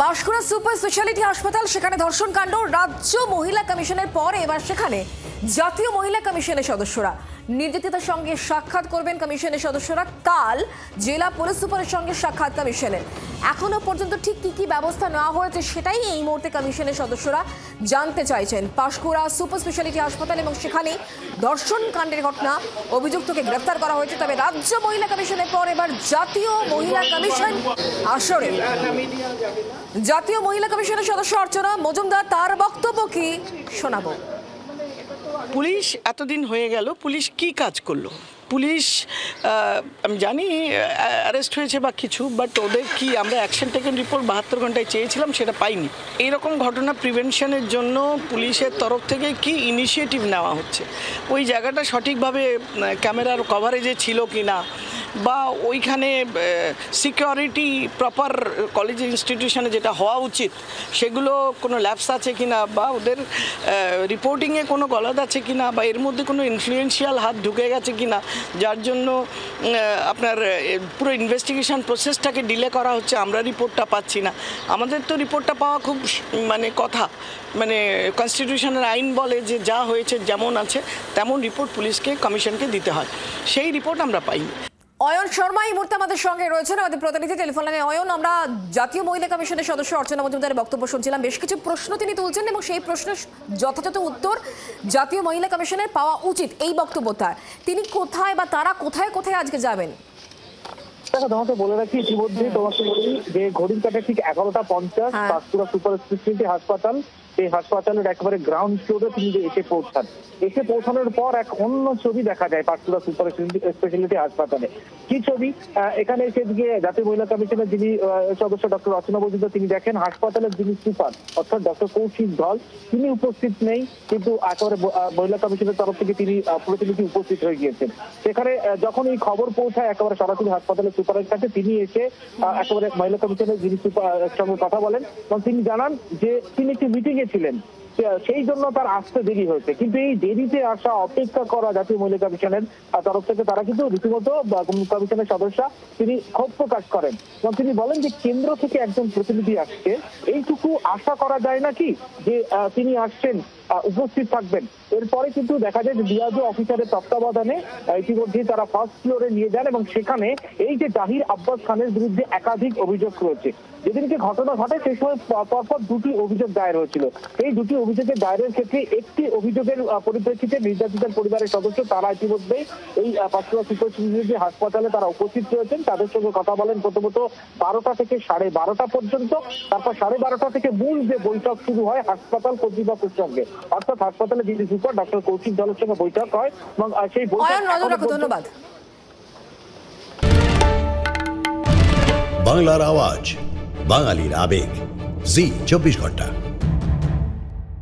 Panskura super speciality হাসপাতাল, সেখানে ধর্ষণ কাণ্ড। রাজ্য মহিলা কমিশনের পর এবার সেখানে জাতীয় মহিলা কমিশনের সদস্যরা নির্যাতিতার সঙ্গে সাক্ষাৎ করবেন। কমিশনের সদস্যরা কাল জেলা পুলিশ সুপারের সঙ্গে সাক্ষাৎ কমিশনের। এখনো পর্যন্ত ঠিক কি কি ব্যবস্থা নেওয়া হয়েছে সেটাই এই মুহূর্তে কমিশনের সদস্যরা জানতে চাইছেন। পাঁশকুড়া সুপার স্পেশালিটি হাসপাতাল এবং সেখানে ধর্ষণ কাণ্ডের ঘটনা, অভিযুক্তকে গ্রেফতার করা হয়েছে। তবে রাজ্য মহিলা কমিশনের পর এবার জাতীয় মহিলা কমিশন আসরে জাতীয় মহিলা কমিশনের সদস্য অর্চনা মজুমদার, তার বক্তব্য কি শোনাবো। পুলিশ এতদিন হয়ে গেল, পুলিশ কি কাজ করলো? পুলিশ আমি জানি অ্যারেস্ট হয়েছে বা কিছু, বাট ওদের কি আমরা অ্যাকশন টেকেন রিপোর্ট 72 ঘন্টায় চেয়েছিলাম, সেটা পাইনি। এইরকম ঘটনা প্রিভেনশনের জন্য পুলিশের তরফ থেকে কি ইনিশিয়েটিভ নেওয়া হচ্ছে, ওই জায়গাটা সঠিকভাবে ক্যামেরার কভারেজে ছিল কি না, বা ওইখানে সিকিউরিটি প্রপার কলেজ ইনস্টিটিউশনে যেটা হওয়া উচিত সেগুলো কোনো ল্যাপস আছে কি না, বা ওদের রিপোর্টিংয়ে কোনো গলদ আছে কি না, বা এর মধ্যে কোনো ইনফ্লুয়েন্সিয়াল হাত ঢুকে গেছে কি না, যার জন্য আপনার পুরো ইনভেস্টিগেশন প্রসেসটাকে ডিলে করা হচ্ছে। আমরা রিপোর্টটা পাচ্ছি না। আমাদের তো রিপোর্টটা পাওয়া খুব কথা, কনস্টিটিউশনের আইন বলে যে যা হয়েছে যেমন আছে তেমন রিপোর্ট পুলিশকে কমিশনকে দিতে হয়, সেই রিপোর্ট আমরা পাইনি। অয়ন শর্মা এই মুহূর্তে আমাদের সঙ্গে রয়েছেন, আমাদের প্রতিনিধি টেলিফোন লাইনে। অয়ন, আমরা জাতীয় মহিলা কমিশনের সদস্য অর্চনা মজুমদারের বক্তব্য শুনছিলাম। বেশ কিছু প্রশ্ন তিনি তুলছেন এবং সেই প্রশ্নের যথাযথ উত্তর জাতীয় মহিলা কমিশনের পাওয়া উচিত, এই বক্তব্যটা। তিনি কোথায় বা তারা কোথায় কোথায় আজকে যাবেন? তোমাকে বলে রাখি ইতিমধ্যে, তোমাকে বলি যে ঘড়ির কাটা ঠিক 11:50 পাঁশকুড়া সুপার স্পেশালিটি হাসপাতাল, এই হাসপাতালের একেবারে গ্রাউন্ড ফ্লোরে তিনি এসে পৌঁছান। এসে পৌঁছানোর পর এক অন্য ছবি দেখা যায় পাঁশকুড়া সুপার স্পেশালিটি হাসপাতালে। কি ছবি? এখানে এসে দিকে জাতীয় মহিলা কমিশনের যিনি সদস্য ডক্টর অর্চনা মজুমদার, তিনি দেখেন হাসপাতালের যিনি সুপার অর্থাৎ ডক্টর কৌশিক ধল, তিনি উপস্থিত নেই, কিন্তু একেবারে মহিলা কমিশনের তরফ থেকে তিনি প্রতিনিধি উপস্থিত হয়ে গিয়েছেন। সেখানে যখন এই খবর পৌঁছায় একেবারে সরাসরি হাসপাতালের সুপারের কাছে, তিনি এসে একেবারে মহিলা কমিশনের যিনি সুপার সঙ্গে কথা বলেন এবং তিনি জানান যে তিনি একটি মিটিং এ ছিলেন, সেই জন্য তার আসতে দেরি হয়েছে। কিন্তু এই দেরিতে আসা, অপেক্ষা করা জাতীয় মহিলা কমিশনের তরফ থেকে তারা কিন্তু রীতিমতো কমিশনের সদস্য তিনি ক্ষোভ প্রকাশ করেন এবং তিনি বলেন যে কেন্দ্র থেকে একজন প্রতিনিধি আসছে, এইটুকু আশা করা যায় নাকি যে তিনি আসছেন, উপস্থিত থাকবেন। এরপরে কিন্তু দেখা যায় যে ডিআরডি অফিসারের তত্ত্বাবধানে ইতিমধ্যে তারা ফার্স্ট ফ্লোরে নিয়ে যান এবং সেখানে এই যে জাহির আব্বাস খানের বিরুদ্ধে একাধিক অভিযোগ রয়েছে। যেদিনকে ঘটনা ঘটে সেই সময় পরপর দুটি অভিযোগ দায়ের হয়েছিল। এই দুটি অভিযোগের দায়েরের ক্ষেত্রে একটি অভিযোগের পরিপ্রেক্ষিতে নির্যাতিতার পরিবারের সদস্য তারা ইতিমধ্যে এই পাঁশকুড়া সুপার স্পেশালিটি হাসপাতালে তারা উপস্থিত রয়েছেন। তাদের সঙ্গে কথা বলেন প্রথমত 12টা থেকে 12:30 পর্যন্ত, তারপর 12:30 থেকে মূল যে বৈঠক শুরু হয় হাসপাতাল কর্তৃপক্ষের সঙ্গে, অর্থাৎ হাসপাতালের যিনি সুপার ডক্টর কৌশিক ধলের সঙ্গে বৈঠক হয় এবং সেই বৈঠক। ধন্যবাদ। বাংলার আওয়াজ, বাঙালির আবেগ, জি 24 ঘন্টা।